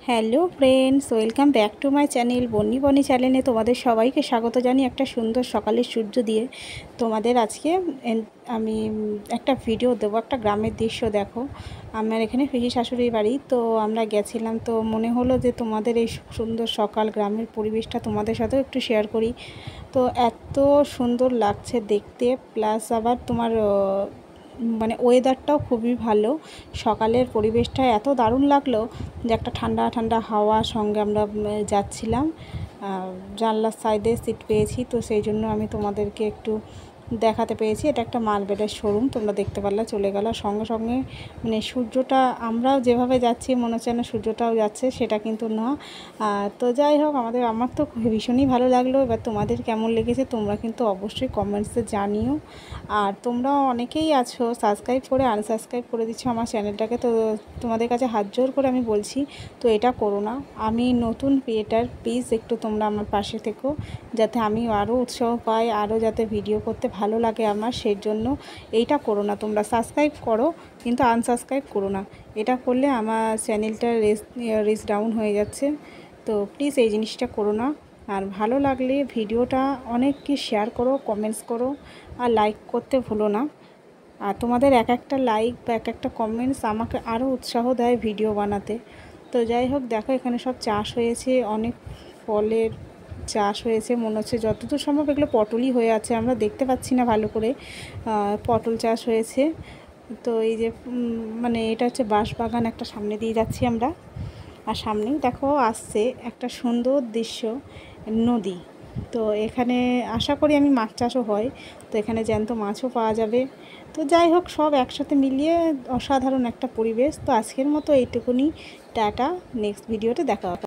Hello friends, welcome back to my channel বনি বনি চ্যানেলে তোমাদের সবাইকে স্বাগত জানিয়ে একটা সুন্দর সকালের সূর্য দিয়ে তোমাদের আজকে আমি একটা ভিডিও দেবো। একটা গ্রামের দৃশ্য দেখো। আমার এখানে পিসি শাশুড়ির বাড়ি, তো আমরা গেছিলাম, তো মনে হলো যে তোমাদের এই সুন্দর সকাল গ্রামের পরিবেশটা তোমাদের সাথেও একটু শেয়ার করি। তো এত সুন্দর লাগছে দেখতে, প্লাস আবার তোমার মানে ওয়েদারটাও খুবই ভালো। সকালের পরিবেশটা এত দারুণ লাগলো যে একটা ঠান্ডা ঠান্ডা হাওয়ার সঙ্গে আমরা যাচ্ছিলাম। জানলার সাইডে সিট পেয়েছি, তো সেই জন্য আমি তোমাদেরকে একটু দেখাতে পেয়েছি। এটা একটা মালবেডের শোরুম, তোমরা দেখতে পারলে চলে গেল সঙ্গে সঙ্গে। মানে সূর্যটা আমরাও যেভাবে যাচ্ছি মনে হচ্ছে না সূর্যটাও যাচ্ছে, সেটা কিন্তু না। তো যাই হোক, আমার তো ভীষণই ভালো লাগলো। এবার তোমাদের কেমন লেগেছে তোমরা কিন্তু অবশ্যই কমেন্টসে জানিও। আর তোমরাও অনেকেই আছো সাবস্ক্রাইব করে আনসাবস্ক্রাইব করে দিচ্ছ আমার চ্যানেলটাকে, তো তোমাদের কাছে হাত জোর করে আমি বলছি, তো এটা করো না। আমি নতুন ক্রিয়েটার, প্লিজ একটু তোমরা আমার পাশে থেকো, যাতে আমি আরও উৎসাহ পাই, আরও যাতে ভিডিও করতে ভালো লাগে আমার। সেই জন্য এইটা করো না, তোমরা সাবস্ক্রাইব করো কিন্তু আনসাবস্ক্রাইব করো না। এটা করলে আমার চ্যানেলটা রিচ ডাউন হয়ে যাচ্ছে, তো প্লিজ এই জিনিসটা করো না। আর ভালো লাগলে ভিডিওটা অনেককে শেয়ার করো, কমেন্টস করো, আর লাইক করতে ভুলো না। আর তোমাদের এক একটা লাইক বা এক একটা কমেন্টস আমাকে আরও উৎসাহ দেয় ভিডিও বানাতে। তো যাই হোক, দেখো এখানে সব চাষ হয়েছে, অনেক ফলের চাষ হয়েছে। মনে হচ্ছে যতদূর সম্ভব এগুলো পটলই হয়ে আছে, আমরা দেখতে পাচ্ছি না ভালো করে। পটল চাষ হয়েছে। তো এই যে মানে এটা হচ্ছে বাঁশবাগান, একটা সামনে দিয়ে যাচ্ছি আমরা। আর সামনেই দেখো আসছে একটা সুন্দর দৃশ্য, নদী। তো এখানে আশা করি আমি মাছ চাষও হয়, তো এখানে জ্যান্ত মাছও পাওয়া যাবে। তো যাই হোক, সব একসাথে মিলিয়ে অসাধারণ একটা পরিবেশ। তো আজকের মতো এইটুকুনি, টাটা, নেক্সট ভিডিওতে দেখা হবে।